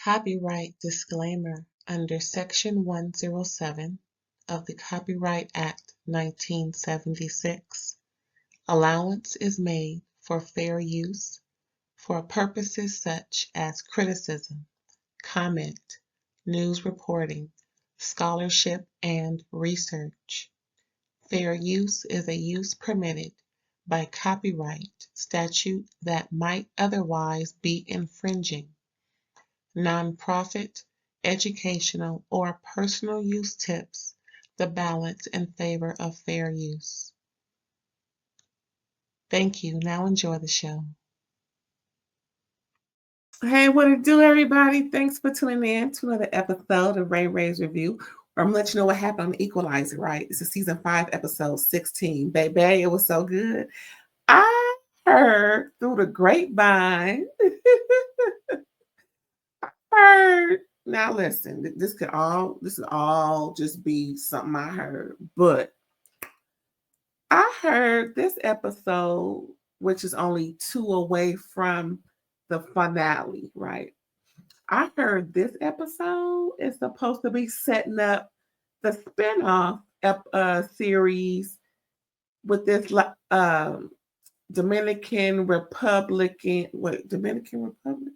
Copyright disclaimer under Section 107 of the Copyright Act 1976. Allowance is made for fair use for purposes such as criticism, comment, news reporting, scholarship, and research. Fair use is a use permitted by copyright statute that might otherwise be infringing. Nonprofit, educational, or personal use tips the balance in favor of fair use. Thank you. Now enjoy the show. Hey, what it do, everybody? Thanks for tuning in to another episode of RAERAEs Review. I'm gonna let you know what happened on the Equalizer, right? It's a season 5, episode 16. Baby, it was so good. I heard through the grapevine. Now listen, this could all just be something I heard, but I heard this episode, which is only 2 away from the finale, right? I heard this episode is supposed to be setting up the spinoff series with this Dominican Republican. Wait, Dominican Republic?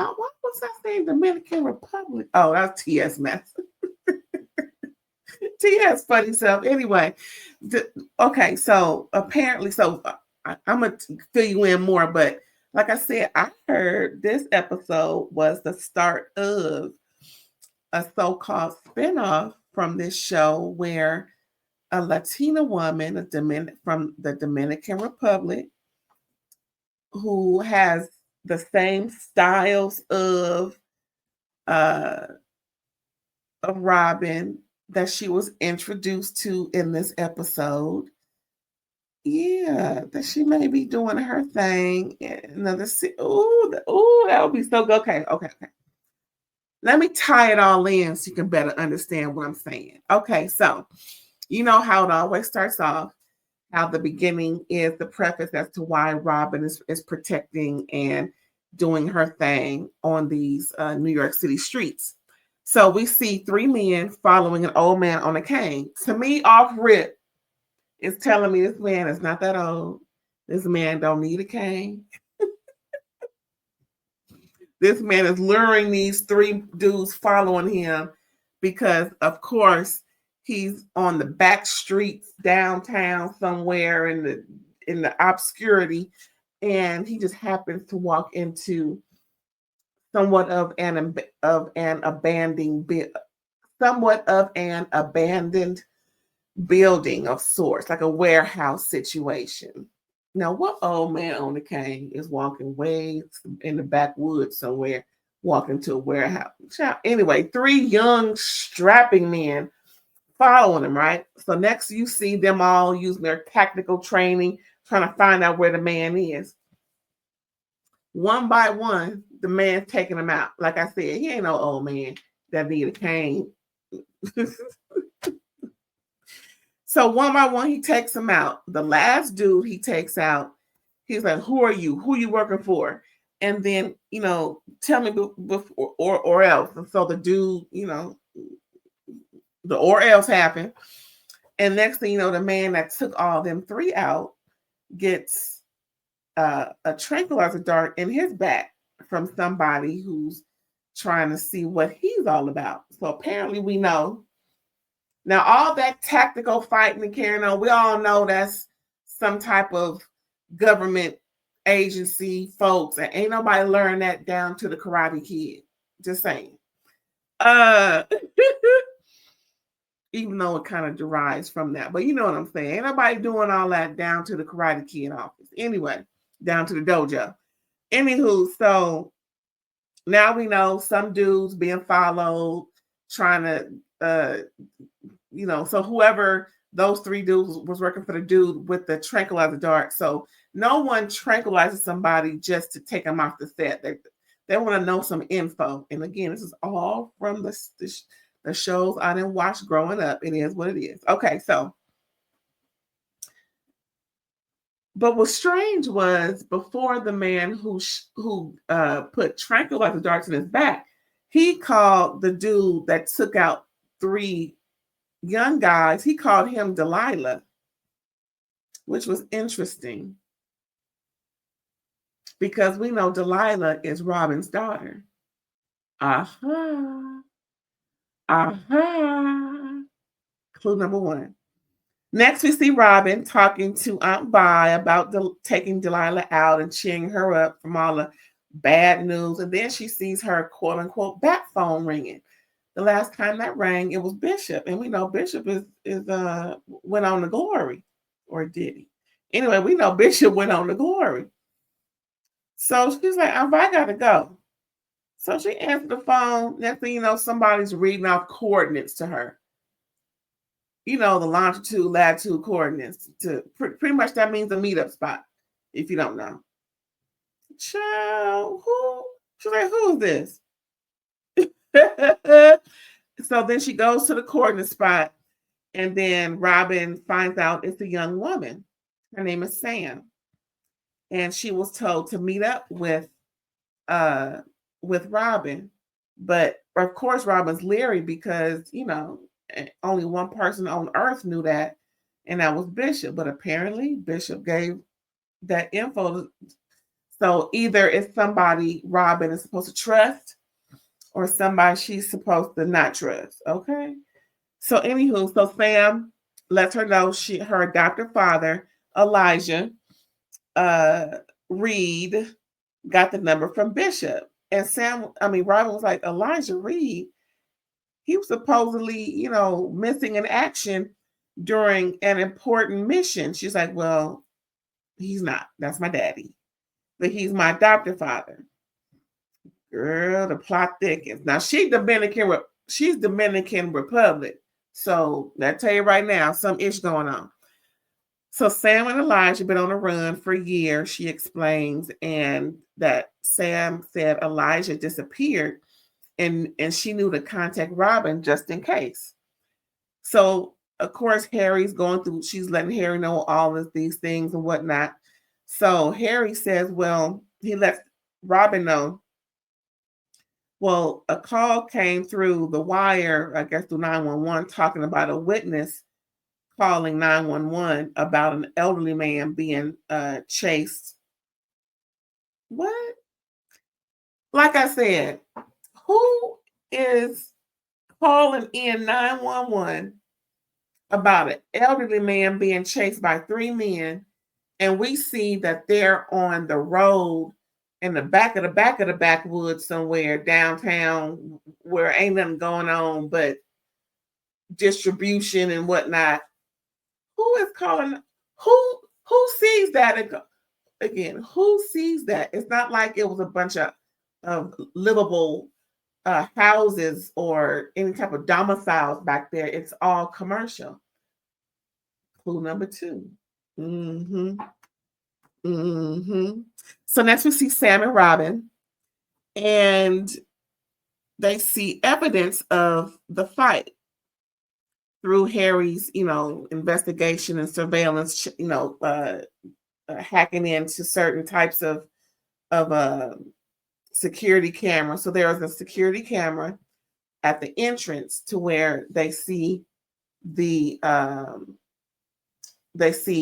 Oh, what was I saying? Dominican Republic. Oh, that's TS mess. TS funny self. Anyway, okay. So apparently, I'm gonna fill you in more, but like I said, I heard this episode was the start of a so-called spinoff from this show where a Latina woman, from the Dominican Republic, who has the same styles of Robin that she was introduced to in this episode. Yeah, that she may be doing her thing in another. Ooh, that would be so good. Okay. Let me tie it all in so you can better understand what I'm saying. Okay, so you know how it always starts off, how the beginning is the preface as to why Robin is protecting and doing her thing on these New York City streets. So we see 3 men following an old man on a cane. To me, off rip, it's telling me this man is not that old. This man don't need a cane. This man is luring these 3 dudes following him because, of course, he's on the back streets downtown somewhere in the obscurity, and he just happens to walk into somewhat of an abandoned building of sorts, like a warehouse situation. Now, what old man on the cane is walking way in the backwoods somewhere, walking to a warehouse? Anyway, 3 young, strapping men following him, right? So next you see them all using their tactical training, trying to find out where the man is. One by one, the man's taking them out. Like I said, he ain't no old man that need a cane. So one by one, he takes them out. The last dude he takes out, he's like, "Who are you? Who are you working for?" And then, tell me before or else. And so the dude, the or else happened. And next thing you know, the man that took all them 3 out gets a tranquilizer dart in his back from somebody who's trying to see what he's all about. So apparently we know. Now, all that tactical fighting and carrying on, we all know that's some type of government agency folks. And ain't nobody learned that down to the Karate Kid. Just saying. Even though it kind of derives from that. But you know what I'm saying. Ain't nobody doing all that down to the Karate Kid office. Anyway, down to the dojo. Anywho, so now we know some dudes being followed, trying to, so whoever those 3 dudes was working for the dude with the tranquilizer dart. So no one tranquilizes somebody just to take them off the set. They want to know some info. And again, this is all from the shows I didn't watch growing up. It is what it is. Okay, so. But what's strange was before the man who put tranquilizer darts in his back, he called the dude that took out 3 young guys, he called him Delilah, which was interesting because we know Delilah is Robin's daughter. Aha. Aha. Clue number 1. Next, we see Robin talking to Aunt Vi about taking Delilah out and cheering her up from all the bad news. And then she sees her quote unquote bat phone ringing. The last time that rang, it was Bishop. And we know Bishop went on to glory. Or did he? Anyway, we know Bishop went on to glory. So she's like, Aunt Vi gotta go. So she answered the phone. Next thing you know, somebody's reading off coordinates to her. You know, the longitude, latitude coordinates. To pretty much that means a meetup spot, if you don't know. Child, who? She's like, who's this? So then she goes to the coordinate spot, and then Robin finds out it's a young woman. Her name is Sam. And she was told to meet up with Robin. But of course, Robin's leery because, you know, only one person on earth knew that, and that was Bishop. But apparently Bishop gave that info. So either it's somebody Robin is supposed to trust or somebody she's supposed to not trust. Okay. So anywho, so Sam lets her know her adopted father, Elijah, Reed, got the number from Bishop. And Robin was like, Elijah Reed, he was supposedly, you know, missing in action during an important mission. She's like, well, he's not. That's my daddy. But he's my adopted father. Girl, the plot thickens. Now she's Dominican Republic. So I tell you right now, some ish going on. So Sam and Elijah been on the run for years, she explains, and that Sam said Elijah disappeared and she knew to contact Robin just in case. So of course Harry's going through, she's letting Harry know all of these things and whatnot. So Harry says, well, he lets Robin know, well, a call came through the wire, I guess through 911, talking about a witness calling 911 about an elderly man being chased. What? Like I said, who is calling in 911 about an elderly man being chased by 3 men? And we see that they're on the road in the back of the backwoods somewhere downtown where ain't nothing going on but distribution and whatnot. Who is calling? Who sees that? Again, who sees that? It's not like it was a bunch of livable houses or any type of domiciles back there. It's all commercial. Clue number 2. Mm-hmm. Mm-hmm. So next we see Sam and Robin, and they see evidence of the fight through Harry's, you know, investigation and surveillance, you know, hacking into certain types of security camera. So there is a security camera at the entrance to where they see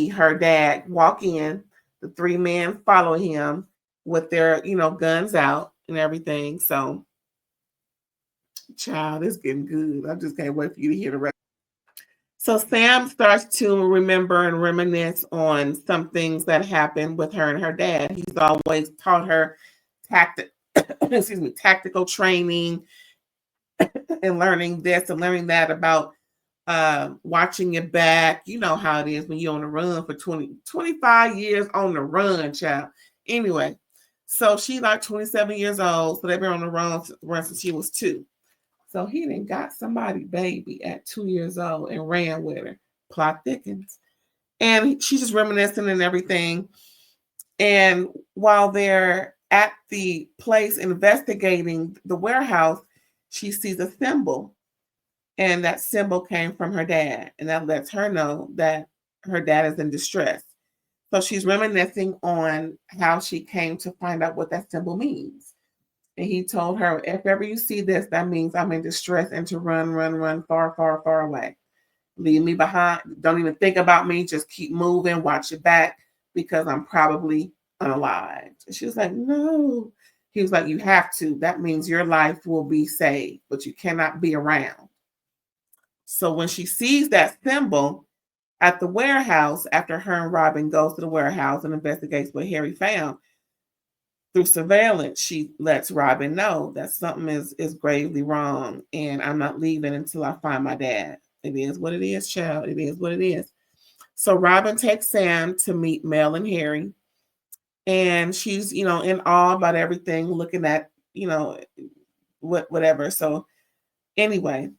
her dad walk in. The 3 men follow him with their, you know, guns out and everything. So, child, it's getting good. I just can't wait for you to hear the rest. So Sam starts to remember and reminisce on some things that happened with her and her dad. He's always taught her tactical training and learning this and learning that about watching your back. You know how it is when you're on the run for 25 years on the run, child. Anyway, so she's like 27 years old. So they've been on the run since she was 2. So he done got somebody baby at 2 years old and ran with her. Plot thickens. And she's just reminiscing and everything. And while they're at the place investigating the warehouse, she sees a symbol. And that symbol came from her dad. And that lets her know that her dad is in distress. So she's reminiscing on how she came to find out what that symbol means. And he told her, if ever you see this, that means I'm in distress and to run far, far, far away. Leave me behind. Don't even think about me. Just keep moving. Watch your back because I'm probably unalived. And she was like, no. He was like, you have to. That means your life will be saved, but you cannot be around. So when she sees that symbol at the warehouse, after her and Robin goes to the warehouse and investigates what Harry found, through surveillance, she lets Robin know that something is gravely wrong and I'm not leaving until I find my dad. It is what it is, child. It is what it is. So Robin takes Sam to meet Mel and Harry. And she's, in awe about everything, looking at, whatever. So anyway,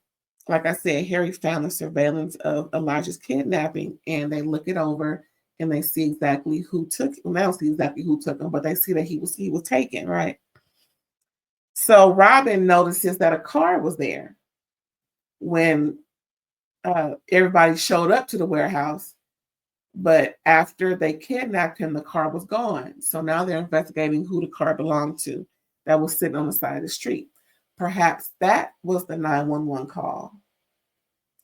like I said, Harry found the surveillance of Elijah's kidnapping and they look it over and they see exactly who took him. Well, they don't see exactly who took him, but they see that he was taken, right? So Robin notices that a car was there when everybody showed up to the warehouse. But after they kidnapped him, the car was gone. So now they're investigating who the car belonged to that was sitting on the side of the street. Perhaps that was the 911 call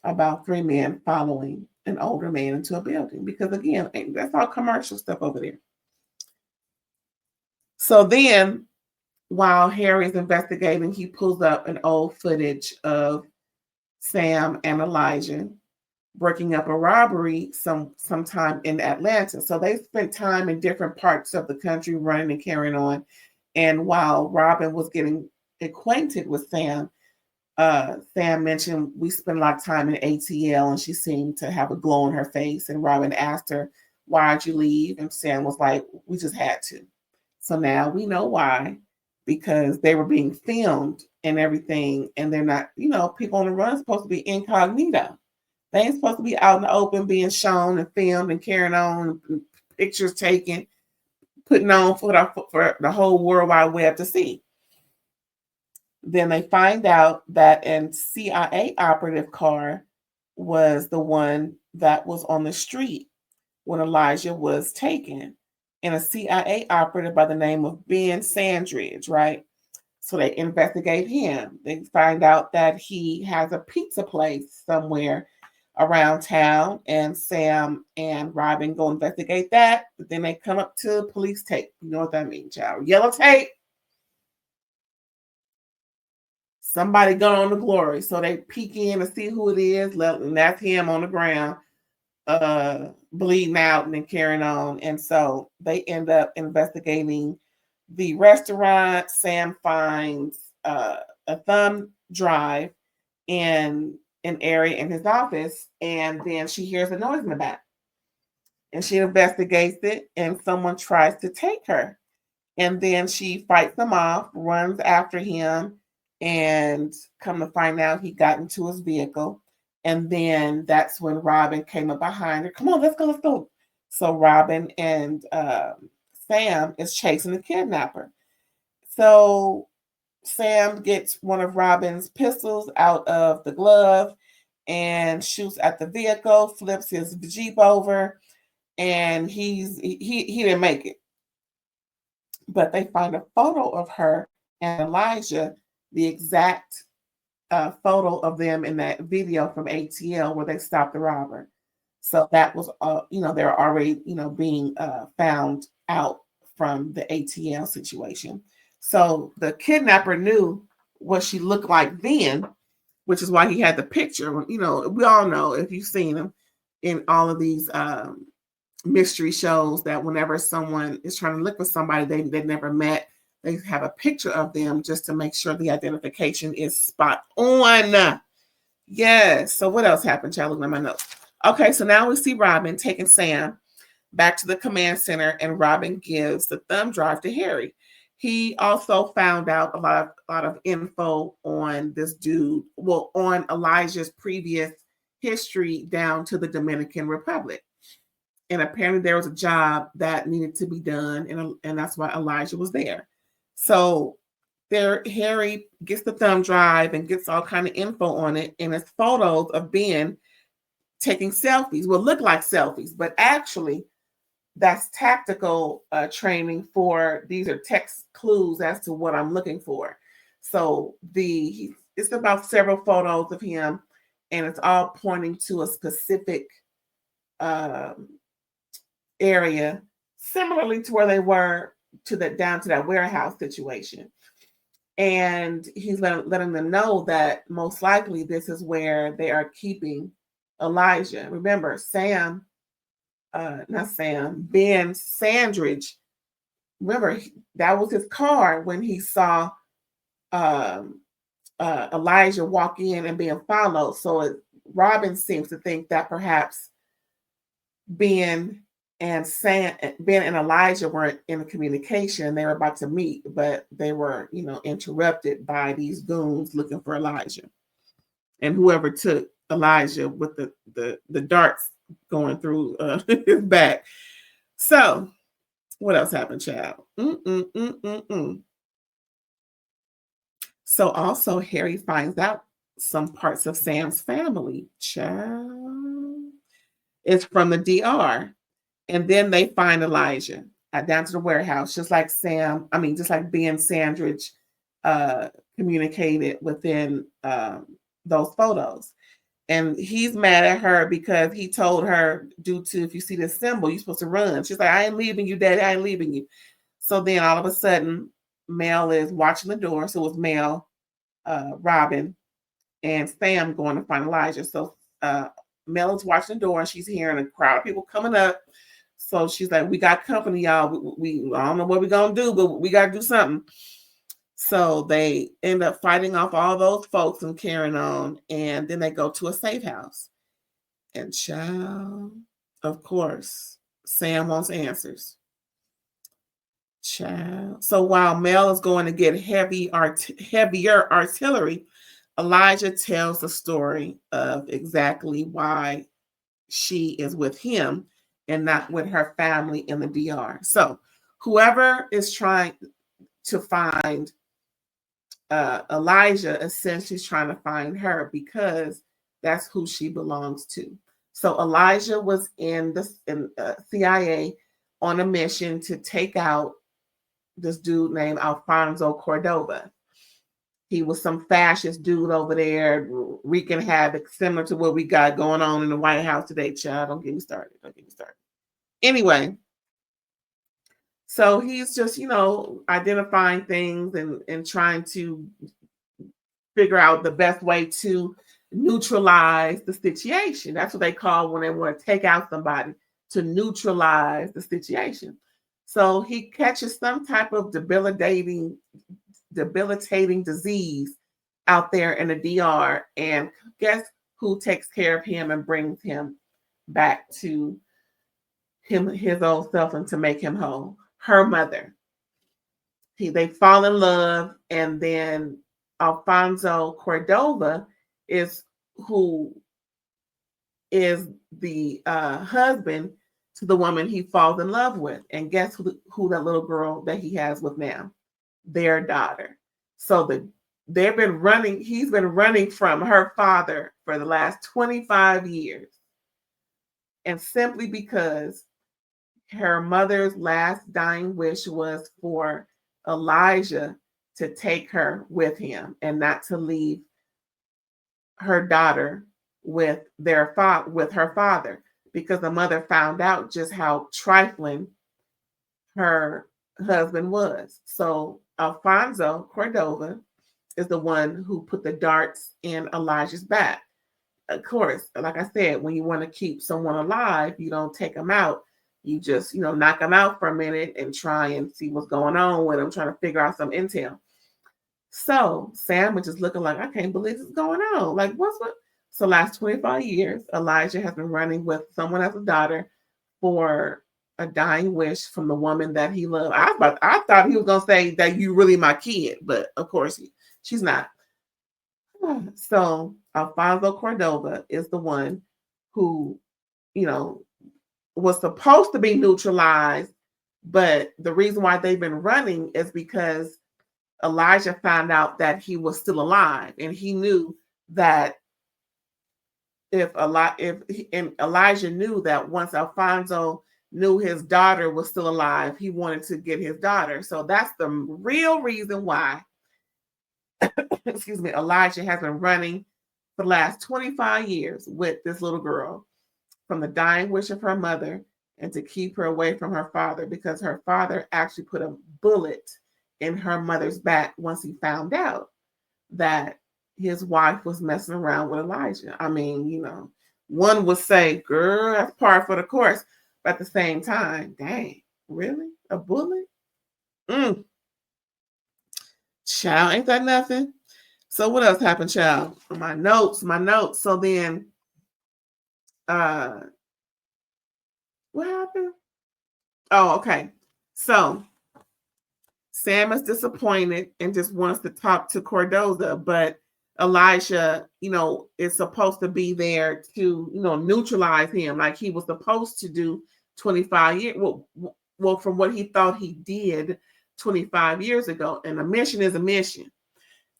about 3 men following an older man into a building. Because again, that's all commercial stuff over there. So then, while Harry's investigating, he pulls up an old footage of Sam and Elijah breaking up a robbery sometime in Atlanta. So they spent time in different parts of the country running and carrying on. And while Robin was getting acquainted with Sam, Sam mentioned we spent a lot of time in ATL and she seemed to have a glow on her face. And Robin asked her, why'd you leave? And Sam was like, we just had to. So now we know why, because they were being filmed and everything. And they're not, people on the run are supposed to be incognito. They ain't supposed to be out in the open being shown and filmed and carrying on, and pictures taken, putting on for the whole World Wide Web to see. Then they find out that a CIA operative car was the one that was on the street when Elijah was taken. And a CIA operative by the name of Ben Sandridge, right? So they investigate him. They find out that he has a pizza place somewhere around town, and Sam and Robin go investigate that. But then they come up to police tape. You know what that means, child? Yellow tape. Somebody got on the glory. So they peek in to see who it is, and that's him on the ground, bleeding out and then carrying on. And so they end up investigating the restaurant. Sam finds a thumb drive in an area in his office, and then she hears a noise in the back. And she investigates it, and someone tries to take her. And then she fights them off, runs after him, and come to find out he got into his vehicle. And then that's when Robin came up behind her. Come on, let's go. So Robin and Sam is chasing the kidnapper. So Sam gets one of Robin's pistols out of the glove and shoots at the vehicle, flips his Jeep over, and he didn't make it. But they find a photo of her and Elijah, the exact photo of them in that video from ATL where they stopped the robber. So that was, they were already, being found out from the ATL situation. So the kidnapper knew what she looked like then, which is why he had the picture. We all know, if you've seen him in all of these mystery shows, that whenever someone is trying to look for somebody they never met, they have a picture of them just to make sure the identification is spot on. Yes. So what else happened, child? Looking at my notes. Okay, so now we see Robin taking Sam back to the command center, and Robin gives the thumb drive to Harry. He also found out a lot of info on this dude, on Elijah's previous history down to the Dominican Republic. And apparently there was a job that needed to be done, and that's why Elijah was there. So there, Harry gets the thumb drive and gets all kind of info on it, and it's photos of Ben taking selfies. Well, look like selfies, but actually that's tactical training for, these are text clues as to what I'm looking for. So it's about several photos of him, and it's all pointing to a specific um, area, similarly to where they were down to that warehouse situation. And he's letting them know that most likely this is where they are keeping Elijah. Remember, Ben Sandridge. Remember, that was his car when he saw um, Elijah walk in and being followed. So Robin seems to think that perhaps Ben Ben and Elijah weren't in communication. They were about to meet, but they were, interrupted by these goons looking for Elijah, and whoever took Elijah with the darts going through his back. So, what else happened, child? So also Harry finds out some parts of Sam's family, child. It's from the DR. And then they find Elijah down to the warehouse, just like Ben Sandridge communicated within those photos. And he's mad at her because he told her, due to, if you see this symbol, you're supposed to run. She's like, I ain't leaving you, Daddy. I ain't leaving you. So then all of a sudden, Mel is watching the door. So it was Mel, Robin, and Sam going to find Elijah. So Mel is watching the door, and she's hearing a crowd of people coming up. So she's like, we got company, y'all. We I don't know what we're going to do, but we got to do something. So they end up fighting off all those folks and carrying on. And then they go to a safe house. And child, of course, Sam wants answers. Child. So while Mel is going to get heavier artillery, Elijah tells the story of exactly why she is with him and not with her family in the DR. So whoever is trying to find Elijah, essentially is trying to find her because that's who she belongs to. So Elijah was in the CIA on a mission to take out this dude named Alfonso Cordova. He was some fascist dude over there wreaking havoc, similar to what we got going on in the White House today, child. Don't get me started. Anyway, so he's just, identifying things and trying to figure out the best way to neutralize the situation. That's what they call when they want to take out somebody, to neutralize the situation. So he catches some type of debilitating disease out there in the DR, and guess who takes care of him and brings him back to his old self and to make him whole? Her mother. They fall in love, and then Alfonso Cordova is who is the husband to the woman he falls in love with. And guess who that little girl that he has with now? Their daughter. So he's been running from her father for the last 25 years. And simply because her mother's last dying wish was for Elijah to take her with him and not to leave her daughter with her father, because the mother found out just how trifling her husband was. So Alfonso Cordova is the one who put the darts in Elijah's back. Of course, like I said, when you want to keep someone alive, you don't take them out. You just, knock them out for a minute and try and see what's going on with them, trying to figure out some intel. So Sam was just looking like, I can't believe this is going on. Like, what's what? So last 25 years, Elijah has been running with someone else's daughter for a dying wish from the woman that he loved. I thought he was gonna say that you really my kid, but of course she's not. So Alfonso Cordova is the one who, was supposed to be neutralized, but the reason why they've been running is because Elijah found out that he was still alive, and he knew that Elijah knew that once Alfonso knew his daughter was still alive, he wanted to get his daughter. So that's the real reason why, excuse me, Elijah has been running for the last 25 years with this little girl from the dying wish of her mother and to keep her away from her father, because her father actually put a bullet in her mother's back once he found out that his wife was messing around with Elijah. I mean, one would say, girl, that's par for the course. But at the same time, dang, really? A bullet? Child, ain't that nothing? So what else happened, child? My notes. So then, what happened? Oh, okay. So Sam is disappointed and just wants to talk to Cordoza, but Elijah, is supposed to be there to, neutralize him like he was supposed to do 25 years. Well, from what he thought he did 25 years ago. And a mission is a mission.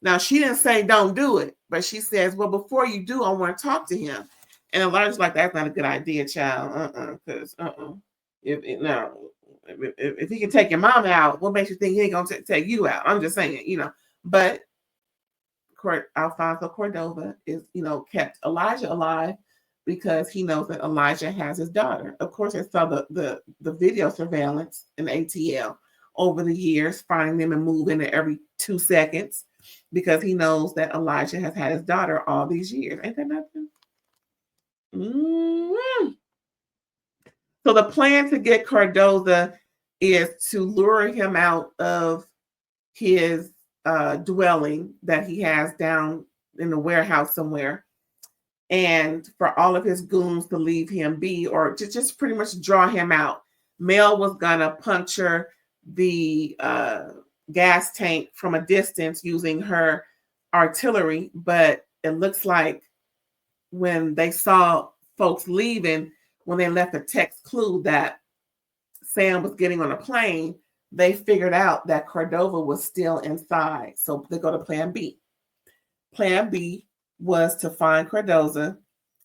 Now, she didn't say don't do it, but she says, well, before you do, I want to talk to him. And Elijah's like, that's not a good idea, child. Because, if he can take your mom out, what makes you think he ain't going to take you out? I'm just saying, But Alfonso Cordova is, kept Elijah alive because he knows that Elijah has his daughter. Of course, I saw the video surveillance in ATL over the years, finding them and moving it every 2 seconds, because he knows that Elijah has had his daughter all these years. Ain't that nothing? Mm-hmm. So the plan to get Cardoza is to lure him out of his dwelling that he has down in the warehouse somewhere, and for all of his goons to leave him be, or to just pretty much draw him out. Mel was gonna puncture the gas tank from a distance using her artillery, but it looks like when they saw folks leaving, when they left a text clue that Sam was getting on a plane, they figured out that Cordova was still inside. So they go to plan B. Plan B was to find Cardoza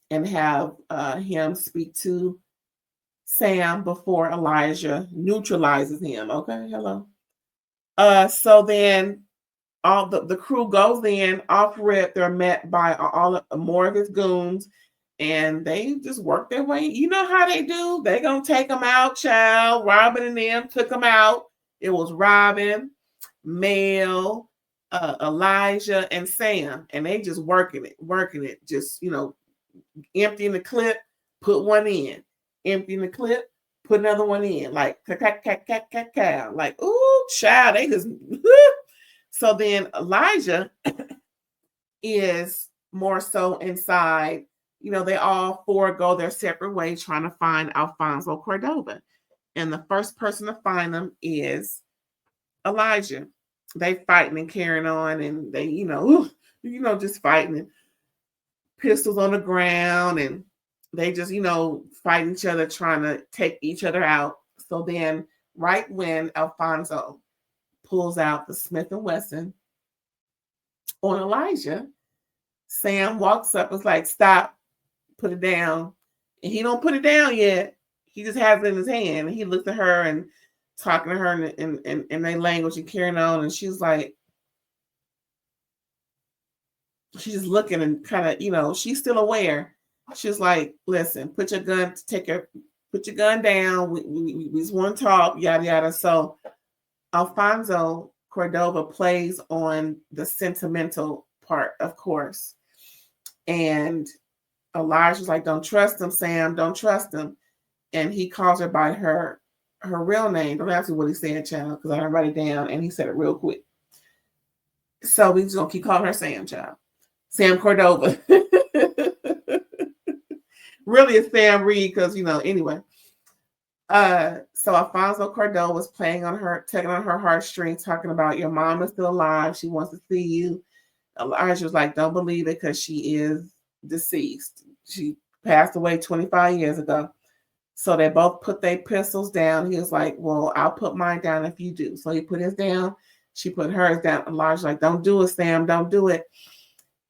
and have him speak to Sam before Elijah neutralizes him. Okay, hello. So then all the crew goes in off rip. They're met by more of his goons, and they just work their way. You know how they do. They gonna take them out, child. Robin and them took them out. It was Robin, Mel, Elijah, and Sam, and they just working it. Just emptying the clip, put one in. Emptying the clip, put another one in. Like like, ooh, child, they just. So then Elijah is more so inside. They all four go their separate ways trying to find Alfonso Cordova. And the first person to find them is Elijah. They fighting and carrying on, and they, just fighting, and pistols on the ground, and they just, fight each other, trying to take each other out. So then right when Alfonso pulls out the Smith & Wesson on Elijah, Sam walks up and is like, stop, put it down. And he don't put it down yet. He just has it in his hand. And he looks at her and talking to her in their language and carrying on. And she's like, she's just looking and kind of, she's still aware. She's like, listen, put your gun down. We just want to talk, yada, yada. So Alfonso Cordova plays on the sentimental part, of course. And Elijah's like, don't trust him, Sam. Don't trust him. And he calls her by her real name. Don't ask me what he said, child, because I didn't write it down, and he said it real quick. So we just going to keep calling her Sam, child. Sam Cordova. Really, it's Sam Reed because, anyway. So Alfonso Cordova was tugging on her heartstrings, talking about your mom is still alive. She wants to see you. Elijah was like, don't believe it because she is deceased. She passed away 25 years ago. So they both put their pistols down. He was like, well, I'll put mine down if you do. So he put his down. She put hers down. Elijah's like, don't do it, Sam. Don't do it.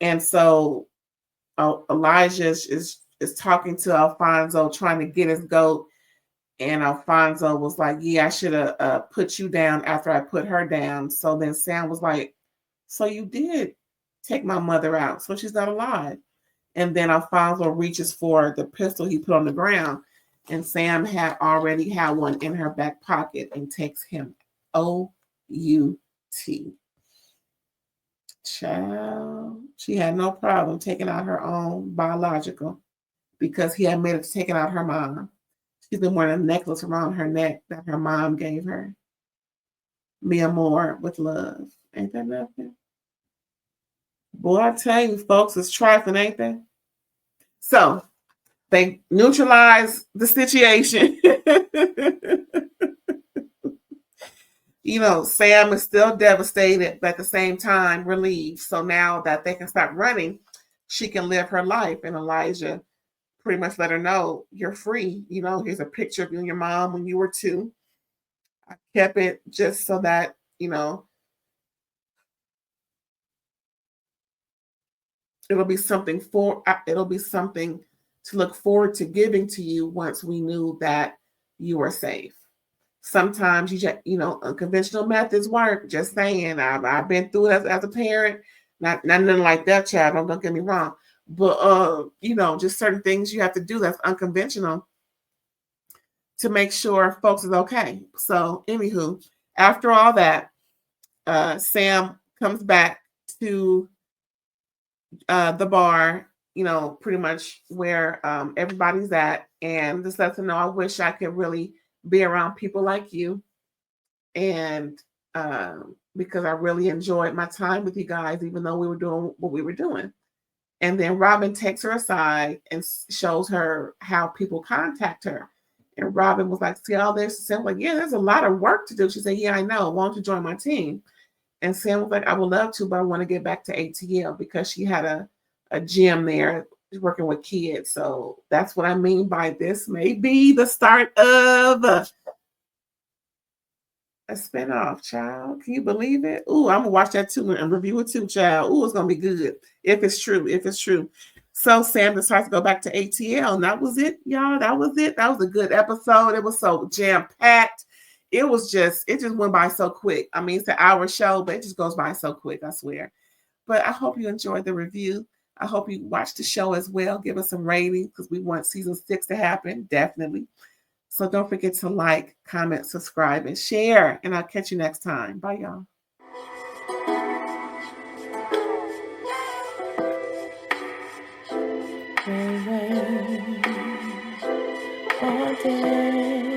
And so Elijah is talking to Alfonso, trying to get his goat. And Alfonso was like, yeah, I should have put you down after I put her down. So then Sam was like, so you did take my mother out, so she's not alive. And then Alfonso reaches for the pistol he put on the ground, and Sam had already had one in her back pocket and takes him O-U-T. Child, she had no problem taking out her own biological because he had made it taking out her mom. She's been wearing a necklace around her neck that her mom gave her. Mi amor, with love. Ain't that nothing? Boy, I tell you, folks, it's trifling, ain't they? So they neutralize the situation. Sam is still devastated, but at the same time relieved. So now that they can stop running, she can live her life. And Elijah pretty much let her know, you're free. Here's a picture of you and your mom when you were 2. I kept it just so that, it'll be something to look forward to giving to you once we knew that you were safe. Sometimes unconventional methods work. Just saying, I've been through it as a parent. Not nothing like that, child. Don't get me wrong, but just certain things you have to do that's unconventional to make sure folks is okay. So, anywho, after all that, Sam comes back to the bar, pretty much where everybody's at, and just lets them know, I wish I could really be around people like you, and because I really enjoyed my time with you guys, even though we were doing what we were doing. And then Robin takes her aside and shows her how people contact her. And Robin was like, see all this? Sam was like, yeah, there's a lot of work to do. She said, yeah, I know. Why don't you join my team? And Sam was like, I would love to, but I want to get back to ATL because she had a gym there working with kids. So that's what I mean by this may be the start of a spinoff, child. Can you believe it? Ooh, I'm gonna watch that too and review it too, child. Ooh, it's gonna be good if it's true. If it's true. So Sam decides to go back to ATL, and that was it, y'all. That was it. That was a good episode. It was so jam packed. It just went by so quick. I mean, it's an hour show, but it just goes by so quick, I swear. But I hope you enjoyed the review. I hope you watched the show as well. Give us some ratings because we want season 6 to happen, definitely. So don't forget to like, comment, subscribe, and share. And I'll catch you next time. Bye, y'all. All day.